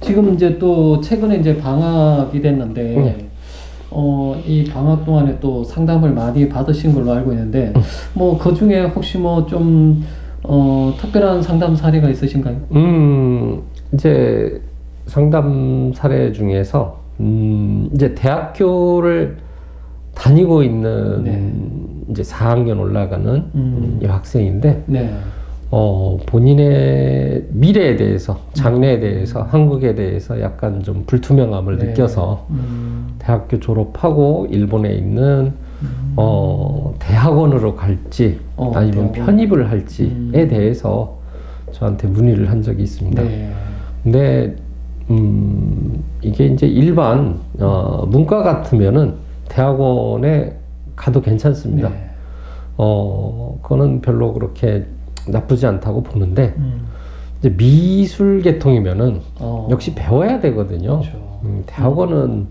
지금 이제 또 최근에 이제 방학이 됐는데, 이 방학 동안에 또 상담을 많이 받으신 걸로 알고 있는데, 뭐 그 중에 혹시 뭐 좀 특별한 상담 사례가 있으신가요? 이제 상담 사례 중에서 이제 대학교를 다니고 있는 이제 4학년 올라가는 여학생인데, 본인의 미래에 대해서, 장래에 대해서, 한국에 대해서 약간 좀 불투명함을 느껴서 대학교 졸업하고 일본에 있는 대학원으로 갈지 아니면 편입을 할지에 대해서 저한테 문의를 한 적이 있습니다. 근데 이게 이제 일반 문과 같으면은 대학원에 가도 괜찮습니다. 그거는 별로 그렇게 나쁘지 않다고 보는데, 이제 미술 계통이면은 역시 배워야 되거든요. 대학원은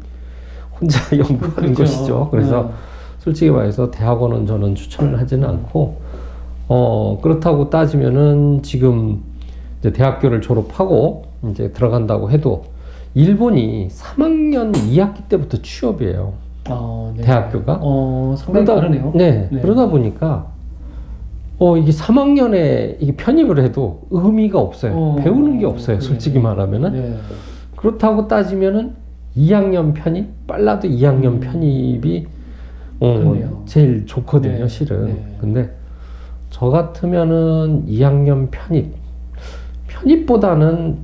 혼자 연구하는 것이죠. 그래서 솔직히 말해서 대학원은 저는 추천을 하지는 않고, 그렇다고 따지면은 지금 이제 대학교를 졸업하고 이제 들어간다고 해도 일본이 3학년 2학기 때부터 취업이에요. 대학교가. 상당히 다르네요. 그러다 보니까 이게 3학년에 이게 편입을 해도 의미가 없어요. 배우는 게 없어요. 솔직히 말하면은. 그렇다고 따지면은 2학년 편입, 빨라도 2학년 편입이 제일 좋거든요, 실은. 근데 저 같으면은 2학년 편입보다는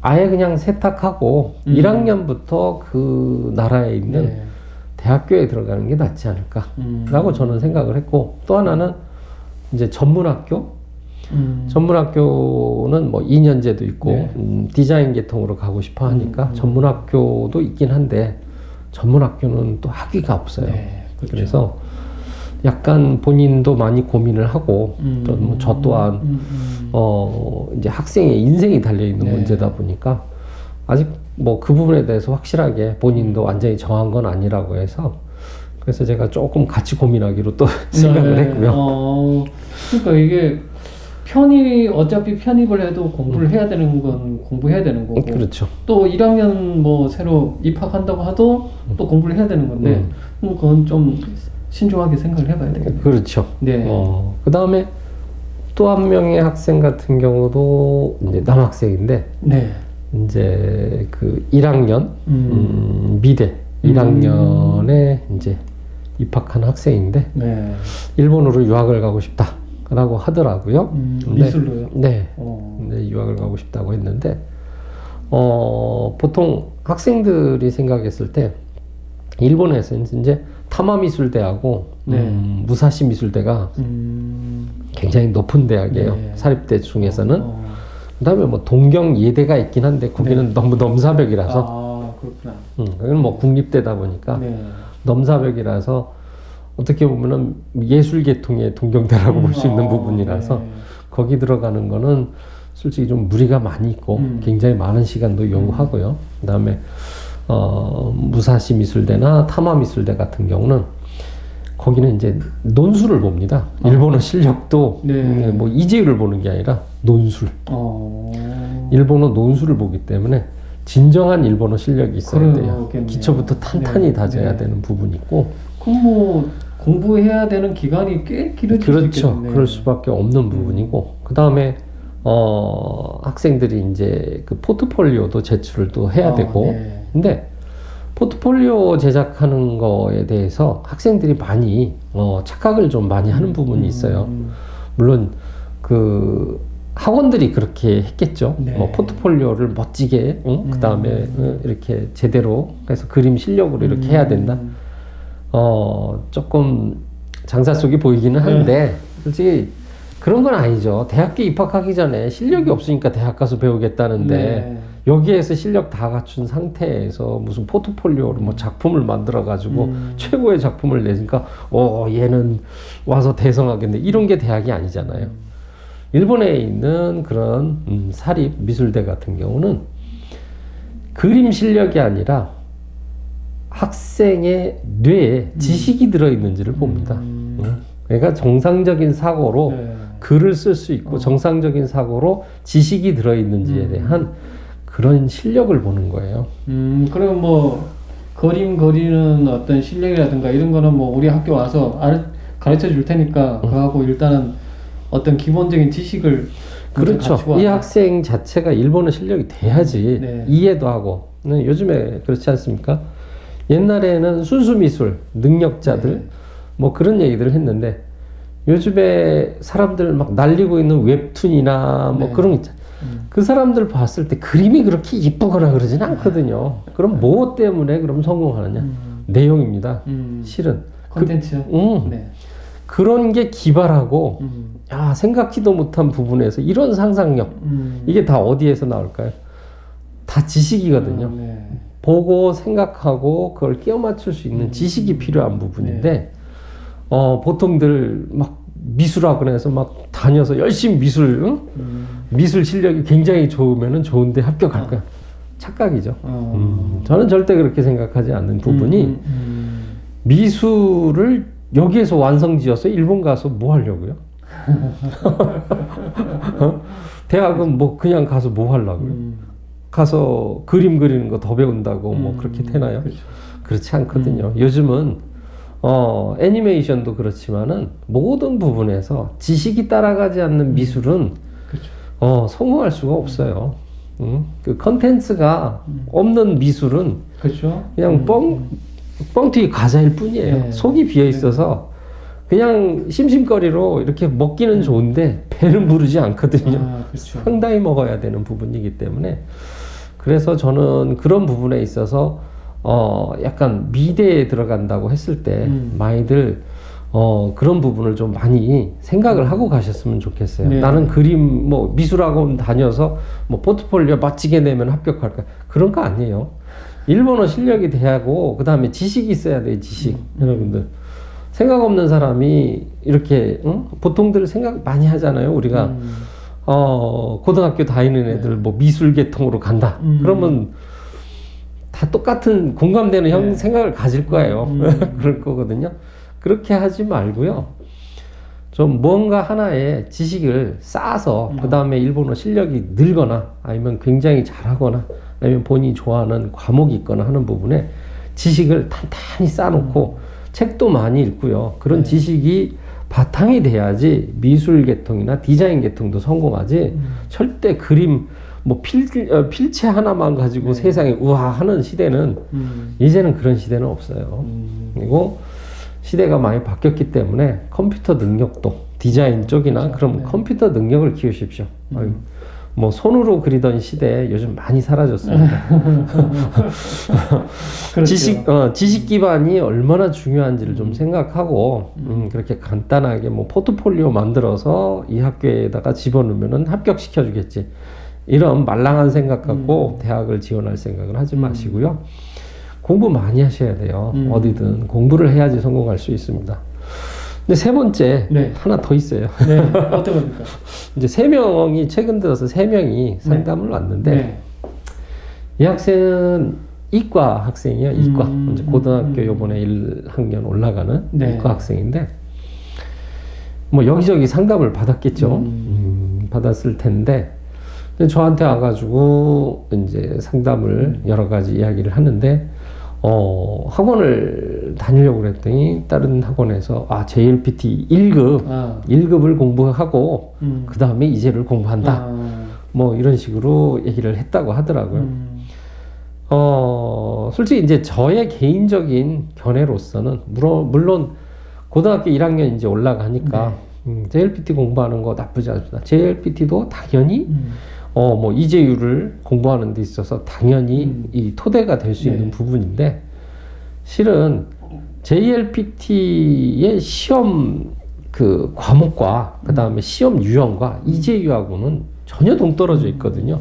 아예 그냥 세탁하고 1학년부터 그 나라에 있는 대학교에 들어가는 게 낫지 않을까라고 저는 생각을 했고, 또 하나는 이제 전문학교는 뭐 2년제도 있고 디자인 계통으로 가고 싶어 하니까 전문학교도 있긴 한데 전문학교는 또 학위가 없어요. 그래서 약간 본인도 많이 고민을 하고 또 뭐 저 또한 이제 학생의 인생이 달려있는 문제다 보니까 아직 뭐 그 부분에 대해서 확실하게 본인도 완전히 정한 건 아니라고 해서, 그래서 제가 조금 같이 고민하기로 또 생각을 했고요. 그러니까 이게 어차피 편입을 해도 공부를 해야 되는 건 공부해야 되는 거고, 그렇죠. 또 1학년 뭐 새로 입학한다고 하도 또 공부를 해야 되는 건데, 그건 좀 신중하게 생각을 해봐야 되겠네요. 그렇죠. 그 다음에 또 한 명의 학생 같은 경우도 이제 남학생인데, 이제 그 1학년 미대 1학년에 이제 입학한 학생인데 일본으로 유학을 가고 싶다라고 하더라고요. 미술로요? 네. 유학을 가고 싶다고 했는데, 보통 학생들이 생각했을 때 일본에서 이제 타마미술대하고 무사시 미술대가 굉장히 높은 대학이에요. 사립대 중에서는. 그 다음에 뭐 동경 예대가 있긴 한데 거기는 너무 넘사벽이라서, 그건 뭐 국립대다 보니까 넘사벽이라서 어떻게 보면은 예술 계통의 동경대라고 볼 수 있는 부분이라서 거기 들어가는 거는 솔직히 좀 무리가 많이 있고 굉장히 많은 시간도 요구하고요. 그 다음에 무사시 미술대나 타마 미술대 같은 경우는 거기는 이제 논술을 봅니다. 일본어 실력도 뭐 이재율을 보는 게 아니라 논술. 일본어 논술을 보기 때문에 진정한 일본어 실력이 있어야 돼요. 기초부터 탄탄히 다져야 되는 부분이 있고. 그럼 뭐 공부해야 되는 기간이 꽤 길어질 수 있겠네요. 그럴 수밖에 없는 부분이고, 그 다음에 학생들이 이제 그 포트폴리오도 제출을 또 해야 되고, 근데 포트폴리오 제작하는 거에 대해서 학생들이 많이 착각을 좀 많이 하는 부분이 있어요. 물론 그 학원들이 그렇게 했겠죠. 뭐 포트폴리오를 멋지게, 그 다음에 이렇게 제대로 해서 그림 실력으로 이렇게 해야 된다. 조금 장사 속이 보이기는 한데 솔직히 그런 건 아니죠. 대학교 입학하기 전에 실력이 없으니까 대학 가서 배우겠다는데 여기에서 실력 다 갖춘 상태에서 무슨 포트폴리오로 뭐 작품을 만들어 가지고 최고의 작품을 내니까 얘는 와서 대성하겠네, 이런 게 대학이 아니잖아요. 일본에 있는 그런 사립 미술대 같은 경우는 그림 실력이 아니라 학생의 뇌에 지식이 들어있는지를 봅니다. 그러니까 정상적인 사고로 글을 쓸 수 있고 정상적인 사고로 지식이 들어있는지에 대한 그런 실력을 보는 거예요. 그럼 뭐 그림 그리는 어떤 실력이라든가 이런 거는 뭐 우리 학교 와서 가르쳐 줄 테니까 그거하고 일단은 어떤 기본적인 지식을 그렇죠. 이 학생 자체가 일본어 실력이 돼야지 네. 이해도 하고. 요즘에 그렇지 않습니까? 옛날에는 순수 미술 능력자들 네. 뭐 그런 얘기들을 했는데 요즘에 사람들 막 날리고 있는 웹툰이나 뭐 네. 그런 거 있잖아요. 그 사람들 봤을 때 그림이 그렇게 이쁘거나 그러진 않거든요. 그럼 뭐 때문에 그럼 성공하느냐? 내용입니다. 실은 콘텐츠. 네. 그런 게 기발하고 야 생각지도 못한 부분에서 이런 상상력 이게 다 어디에서 나올까요? 다 지식이거든요. 네. 보고 생각하고 그걸 끼워 맞출 수 있는 지식이 필요한 부분인데 네. 보통들 막 미술학원에서 막 다녀서 열심히 미술 실력이 굉장히 좋으면은 좋은데 합격할 거야. 착각이죠. 저는 절대 그렇게 생각하지 않는 부분이 미술을 여기에서 완성지어서 일본 가서 뭐 하려고요? 대학은 뭐 그냥 가서 뭐 하려고요? 가서 그림 그리는 거 더 배운다고 뭐 그렇게 되나요? 그렇죠. 그렇지 않거든요. 요즘은 애니메이션도 그렇지만은 모든 부분에서 지식이 따라가지 않는 미술은 그렇죠. 성공할 수가 없어요. 그 컨텐츠가 없는 미술은 그렇죠. 그냥 뻥튀기 과자일 뿐이에요. 네. 속이 비어 있어서 그냥 심심거리로 이렇게 먹기는 좋은데 배는 부르지 않거든요. 그렇죠. 상당히 먹어야 되는 부분이기 때문에 그래서 저는 그런 부분에 있어서 약간 미대에 들어간다고 했을 때 많이들 그런 부분을 좀 많이 생각을 하고 가셨으면 좋겠어요. 네. 나는 그림 뭐 미술학원 다녀서 뭐 포트폴리오 멋지게 내면 합격할까? 그런 거 아니에요. 일본어 실력이 돼야고 그 다음에 지식이 있어야 돼요. 지식. 여러분들 생각 없는 사람이 이렇게 보통들 생각 많이 하잖아요. 우리가 고등학교 다니는 애들 뭐 미술 계통으로 간다. 그러면 다 똑같은 공감되는 생각을 가질 거예요. 그럴 거거든요. 그렇게 하지 말고요. 좀 뭔가 하나의 지식을 쌓아서 그 다음에 일본어 실력이 늘거나 아니면 굉장히 잘하거나 아니면 본인이 좋아하는 과목이 있거나 하는 부분에 지식을 탄탄히 쌓아놓고 책도 많이 읽고요. 그런 지식이 바탕이 돼야지 미술 계통이나 디자인 계통도 성공하지 절대 그림 뭐 필체 하나만 가지고 세상에 우와 하는 시대는 이제는 그런 시대는 없어요. 그리고 시대가 많이 바뀌었기 때문에 컴퓨터 능력도 디자인 쪽이나 그럼 컴퓨터 능력을 키우십시오. 뭐 손으로 그리던 시대에 요즘 많이 사라졌습니다. 지식 기반이 얼마나 중요한지를 좀 생각하고 그렇게 간단하게 뭐 포트폴리오 만들어서 이 학교에다가 집어넣으면은 합격시켜 주겠지. 이런 말랑한 생각 갖고 대학을 지원할 생각을 하지 마시고요. 공부 많이 하셔야 돼요. 어디든 공부를 해야지 성공할 수 있습니다. 근데 세 번째 하나 더 있어요. 네. 어떤 겁니까? 이제 3명이 최근 들어서 3명이 상담을 왔는데 이 학생은 이과 학생이에요. 이과 이제 고등학교 요번에 1학년 올라가는 이과 학생인데 뭐 여기저기 상담을 받았겠죠. 받았을 텐데 저한테 와가지고 이제 상담을 여러 가지 이야기를 하는데 학원을 다니려고 그랬더니 다른 학원에서 JLPT 1급을 공부하고 그 다음에 이제를 공부한다. 뭐 이런 식으로 얘기를 했다고 하더라고요. 솔직히 이제 저의 개인적인 견해로서는 물론 고등학교 1학년 이제 올라가니까 JLPT 공부하는 거 나쁘지 않습니다. JLPT도 당연히 뭐 이재율을 공부하는 데 있어서 당연히 이 토대가 될 수 있는 부분인데 실은 JLPT의 시험 그 과목과 그 다음에 시험 유형과 이재율하고는 전혀 동떨어져 있거든요.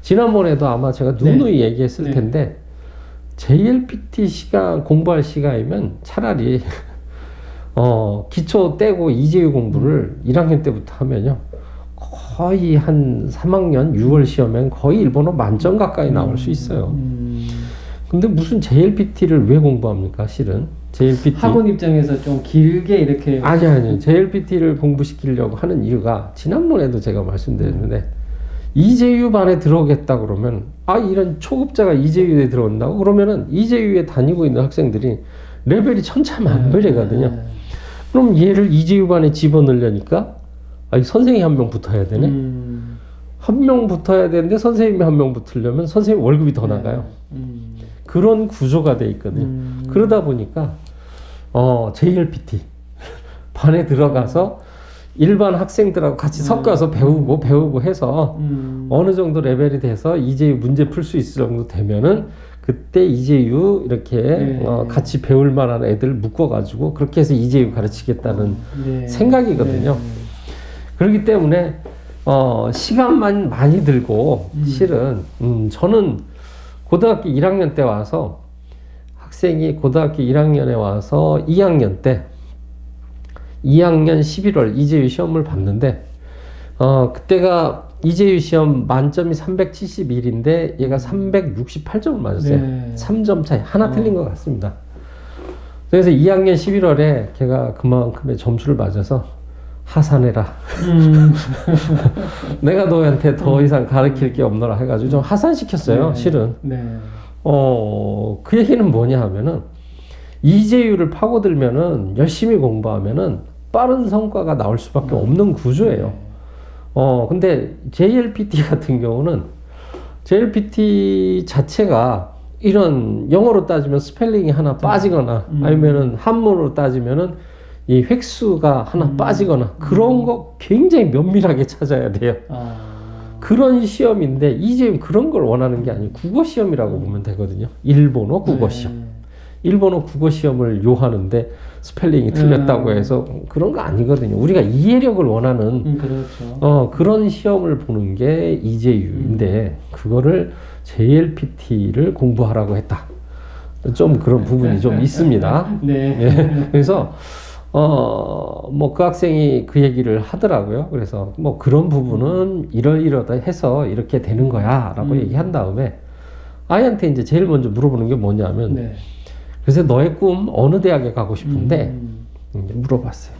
지난번에도 아마 제가 누누이 얘기했을 텐데 JLPT 시간 공부할 시간이면 차라리 기초 떼고 이재율 공부를 1학년 때부터 하면요 거의 한 3학년 6월 시험엔 거의 일본어 만점 가까이 나올 수 있어요. 근데 무슨 JLPT를 왜 공부합니까? 실은 JLPT 학원 입장에서 좀 길게 이렇게 아니요 JLPT를 공부시키려고 하는 이유가 지난번에도 제가 말씀드렸는데 이재유 반에 들어오겠다 그러면 이런 초급자가 이재유에 들어온다고 그러면은 이재유에 다니고 있는 학생들이 레벨이 천차만별이거든요. 그럼 얘를 이재유 반에 집어넣으려니까 선생님이 한 명 붙어야 되네. 한 명 붙어야 되는데 선생님이 한 명 붙으려면 선생님 월급이 더 나가요. 그런 구조가 돼 있거든요. 그러다 보니까 JLPT 반에 들어가서 일반 학생들하고 같이 섞어서 배우고 해서 어느 정도 레벨이 돼서 이재유 문제 풀 수 있을 정도 되면은 그때 이재유 이렇게 같이 배울 만한 애들 묶어가지고 그렇게 해서 이재유 가르치겠다는 생각이거든요. 그렇기 때문에 시간만 많이 들고 실은 저는 고등학교 1학년 때 와서 학생이 고등학교 1학년에 와서 2학년 때 2학년 11월 이재유 시험을 봤는데 그때가 이재유 시험 만점이 371인데 얘가 368점을 맞았어요. 3점 차이 하나 틀린 것 같습니다. 그래서 2학년 11월에 걔가 그만큼의 점수를 맞아서 하산해라. 내가 너한테 더 이상 가르칠 게 없노라 해가지고 좀 하산시켰어요. 실은. 그 얘기는 뭐냐 하면은 이재유를 파고들면은 열심히 공부하면은 빠른 성과가 나올 수밖에 없는 구조예요. 근데 JLPT 같은 경우는 JLPT 자체가 이런 영어로 따지면 스펠링이 하나 빠지거나 아니면은 한문으로 따지면은 이 획수가 하나 빠지거나 그런 거 굉장히 면밀하게 찾아야 돼요. 그런 시험인데 이재유 그런 걸 원하는 게 아니고 국어 시험이라고 보면 되거든요. 일본어 국어 시험. 일본어 국어 시험을 요하는데 스펠링이 틀렸다고 해서 그런 거 아니거든요. 우리가 이해력을 원하는 그렇죠. 그런 시험을 보는 게 이재유인데 그거를 JLPT를 공부하라고 했다. 좀 그런 부분이 좀 있습니다. 그래서 뭐 그 학생이 그 얘기를 하더라고요. 그래서 뭐 그런 부분은 이러이러다 해서 이렇게 되는 거야 라고 얘기한 다음에 아이한테 이제 제일 먼저 물어보는 게 뭐냐면 그래서 너의 꿈 어느 대학에 가고 싶은데 이제 물어봤어요.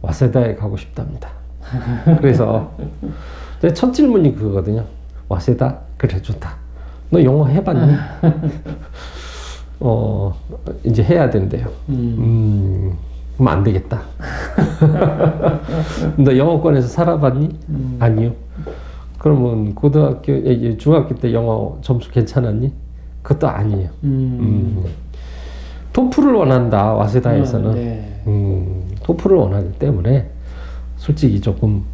와세다에 가고 싶답니다. 그래서 첫 질문이 그거거든요. 와세다? 그래 좋다. 너 영어 해봤니? 이제 해야 된대요. 그럼 안 되겠다. 너 영어권에서 살아봤니? 아니요. 그러면 중학교 때 영어 점수 괜찮았니? 그것도 아니에요. 토플을 원한다, 와세다에서는. 토플을 원하기 때문에 솔직히 조금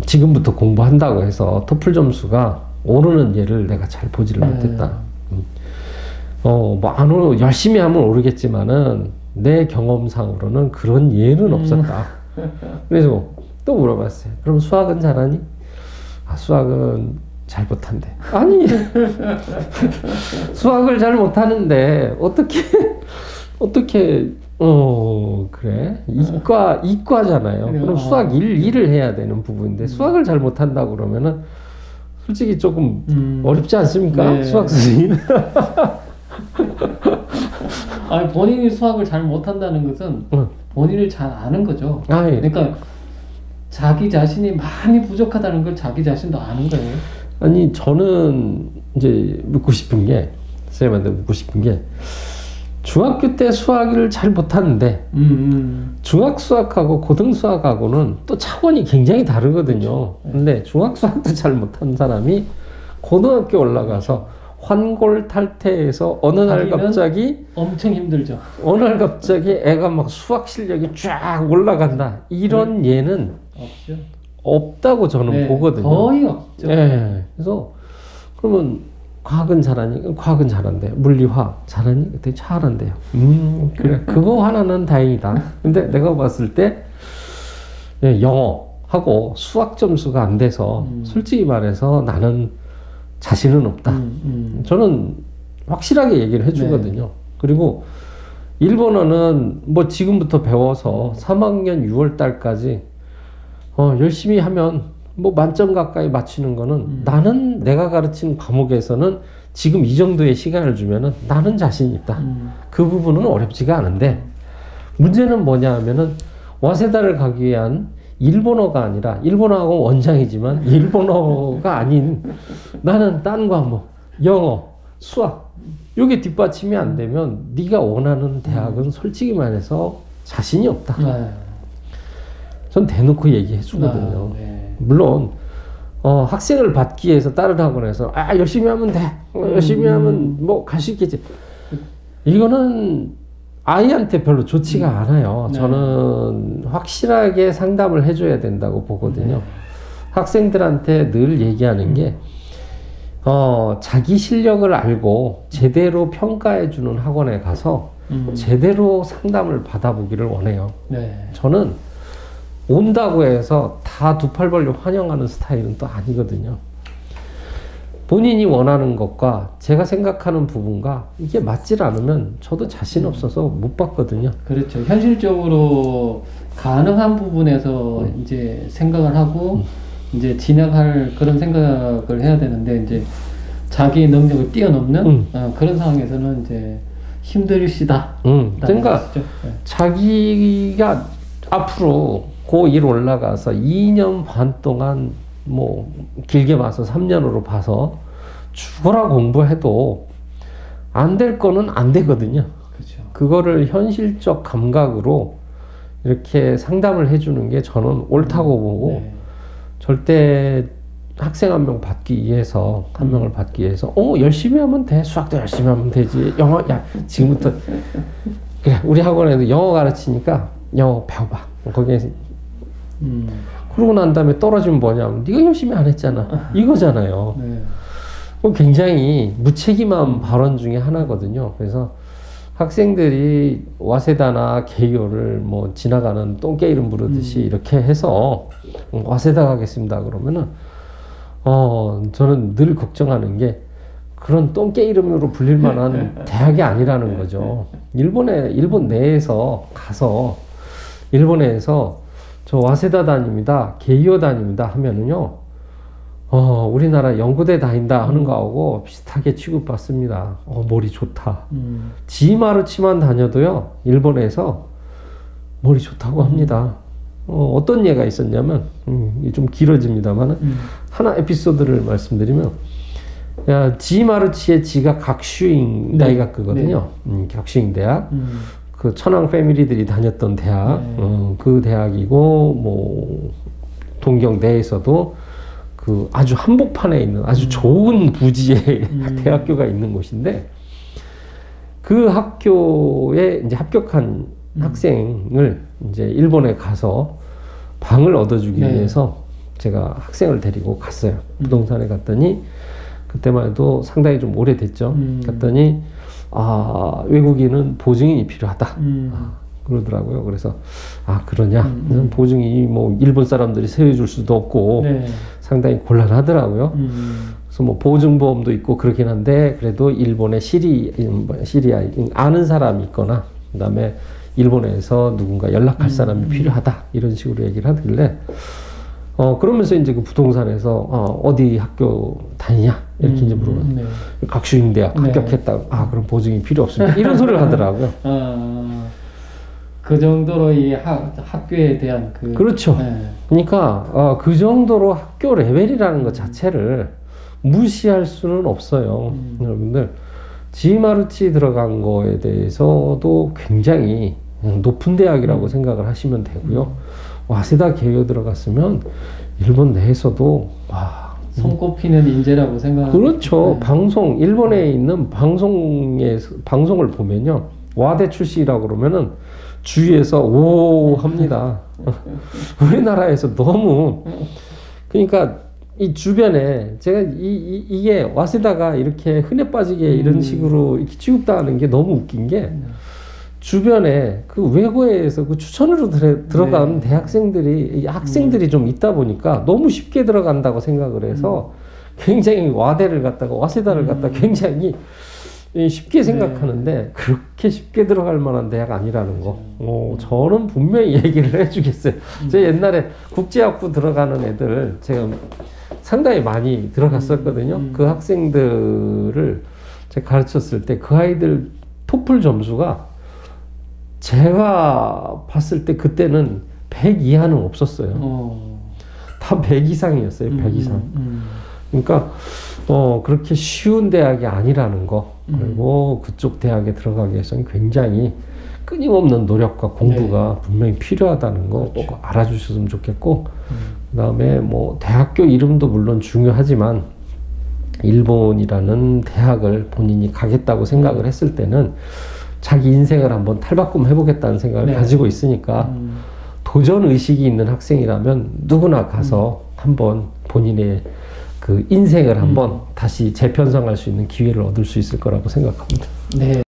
지금부터 공부한다고 해서 토플 점수가 오르는 예를 내가 잘 보지를 못했다. 뭐 열심히 하면 오르겠지만은 내 경험상으로는 그런 예는 없었다. 그래서 또 물어봤어요. 그럼 수학은 잘하니? 수학은 잘 못한대. 아니 수학을 잘 못하는데 어떻게 그래? 이과잖아요. 그럼 수학 1을 해야 되는 부분인데 수학을 잘 못한다고 그러면은 솔직히 조금 어렵지 않습니까? 수학 선생님. 아니 본인이 수학을 잘 못한다는 것은 본인을 잘 아는 거죠. 그러니까 자기 자신이 많이 부족하다는 걸 자기 자신도 아는 거예요. 아니 저는 이제 묻고 싶은 게 선생님한테 묻고 싶은 게 중학교 때 수학을 잘 못하는데 중학 수학하고 고등 수학하고는 또 차원이 굉장히 다르거든요. 근데 중학 수학도 잘 못한 사람이 고등학교 올라가서 환골탈태해서 어느 날 갑자기 엄청 힘들죠. 어느 날 갑자기 애가 막 수학 실력이 쫙 올라간다. 이런 예는 없죠. 없다고 저는 보거든요. 거의 없죠. 그래서 그러면 과학은 잘하니? 과학은 잘한대. 물리화 잘하니? 되게 잘한대요. 그래. 그거 하나는 다행이다. 근데 내가 봤을 때 영어하고 수학 점수가 안 돼서 솔직히 말해서 나는 자신은 없다. 저는 확실하게 얘기를 해주거든요. 그리고 일본어는 뭐 지금부터 배워서 3학년 6월 달까지 열심히 하면 뭐 만점 가까이 맞추는 거는 나는 내가 가르치는 과목에서는 지금 이 정도의 시간을 주면은 나는 자신 있다. 그 부분은 어렵지가 않은데 문제는 뭐냐 하면은 와세다를 가기 위한 일본어가 아니라 일본어하고 원장이지만 일본어가 아닌 나는 딴 과목, 영어, 수학 이게 뒷받침이 안 되면 네가 원하는 대학은 솔직히 말해서 자신이 없다. 전 대놓고 얘기해 주거든요. 물론 학생을 받기 위해서 다른 학원에서 열심히 하면 돼. 열심히 하면 뭐 갈 수 있겠지. 이거는 아이한테 별로 좋지가 않아요. 저는 확실하게 상담을 해줘야 된다고 보거든요. 학생들한테 늘 얘기하는 게 자기 실력을 알고 제대로 평가해주는 학원에 가서 제대로 상담을 받아보기를 원해요. 저는 온다고 해서 다 두 팔 벌려 환영하는 스타일은 또 아니거든요. 본인이 원하는 것과 제가 생각하는 부분과 이게 맞질 않으면 저도 자신 없어서 못 받거든요. 그렇죠. 현실적으로 가능한 부분에서 이제 생각을 하고 이제 진행할 그런 생각을 해야 되는데 이제 자기 능력을 뛰어넘는 그런 상황에서는 이제 힘들시다. 그러니까 자기가 앞으로 고1 올라가서 2년 반 동안 뭐 길게 봐서 3년으로 봐서 죽어라 공부해도 안 될 거는 안 되거든요. 그렇죠. 그거를 현실적 감각으로 이렇게 상담을 해주는 게 저는 옳다고 보고 절대 학생 한 명 받기 위해서 한 명을 받기 위해서 열심히 하면 돼. 수학도 열심히 하면 되지. 영어 지금부터 그래 우리 학원에도 영어 가르치니까 영어 배워봐. 거기에 그러고 난 다음에 떨어지면 뭐냐면 네가 열심히 안 했잖아. 이거잖아요. 굉장히 무책임한 발언 중에 하나거든요. 그래서 학생들이 와세다나 개요를 뭐 지나가는 똥개 이름 부르듯이 이렇게 해서 와세다 가겠습니다 그러면은 저는 늘 걱정하는 게 그런 똥개 이름으로 불릴 만한 대학이 아니라는 거죠. 일본 내에서 가서 일본에서 저 와세다 다닙니다, 게이오 다닙니다 하면은요, 우리나라 연구대 다닌다 하는 거하고 비슷하게 취급받습니다. 머리 좋다. 지마르치만 다녀도요, 일본에서 머리 좋다고 합니다. 어떤 예가 있었냐면, 좀 길어집니다만, 하나 에피소드를 말씀드리면, 지마르치의 지가 각슈잉 다이학교거든요. 각슈잉 대학. 그 천황 패밀리들이 다녔던 대학, 그 대학이고, 뭐, 동경 내에서도 그 아주 한복판에 있는 아주 좋은 부지의 대학교가 있는 곳인데, 그 학교에 이제 합격한 학생을 이제 일본에 가서 방을 얻어주기 위해서 제가 학생을 데리고 갔어요. 부동산에 갔더니, 그때만 해도 상당히 좀 오래됐죠. 갔더니, 외국인은 보증인이 필요하다. 그러더라고요. 그래서, 그러냐. 보증이 뭐, 일본 사람들이 세워줄 수도 없고, 상당히 곤란하더라고요. 그래서 뭐, 보증보험도 있고 그렇긴 한데, 그래도 일본의 시리아, 아는 사람이 있거나, 그 다음에 일본에서 누군가 연락할 사람이 필요하다. 이런 식으로 얘기를 하길래, 그러면서 이제 그 부동산에서, 어디 학교 다니냐? 이렇게 이제 물어봤어요. 각슈잉대학 합격했다고. 그럼 보증이 필요 없습니다. 이런 소리를 하더라고요. 그 정도로 이 학교에 대한 그렇죠. 그러니까, 그 정도로 학교 레벨이라는 것 자체를 무시할 수는 없어요. 여러분들, 지마르치 들어간 거에 대해서도 굉장히 높은 대학이라고 생각을 하시면 되고요. 와세다 개요 들어갔으면 일본 내에서도 손꼽히는 인재라고 생각합니다. 그렇죠. 방송 일본에 있는 방송을 보면요, 와대 출시라고 그러면은 주위에서 오 합니다. 우리나라에서 너무 그러니까 이 주변에 제가 이게 와세다가 이렇게 흔해 빠지게 이런 식으로 이렇게 취급당하는 게 너무 웃긴 게, 주변에 그 외고에서 그 추천으로 들어간 학생들이 좀 있다 보니까 너무 쉽게 들어간다고 생각을 해서 굉장히 와대를 갖다가 와세다를 갖다가 굉장히 쉽게 생각하는데, 그렇게 쉽게 들어갈 만한 대학 아니라는 거. 저는 분명히 얘기를 해주겠어요. 제가 옛날에 국제학부 들어가는 애들 제가 상당히 많이 들어갔었거든요. 그 학생들을 제가 가르쳤을 때 그 아이들 토플 점수가 제가 봤을 때 그때는 100 이하는 없었어요. 다 100 이상이었어요. 100 이상. 그러니까 그렇게 쉬운 대학이 아니라는 거, 그리고 그쪽 대학에 들어가기 위해서는 굉장히 끊임없는 노력과 공부가 분명히 필요하다는 거 꼭 알아주셨으면 좋겠고, 그 다음에 뭐 대학교 이름도 물론 중요하지만 일본이라는 대학을 본인이 가겠다고 생각을 했을 때는 자기 인생을 한번 탈바꿈 해보겠다는 생각을 가지고 있으니까 도전 의식이 있는 학생이라면 누구나 가서 한번 본인의 그 인생을 한번 다시 재편성할 수 있는 기회를 얻을 수 있을 거라고 생각합니다. 네.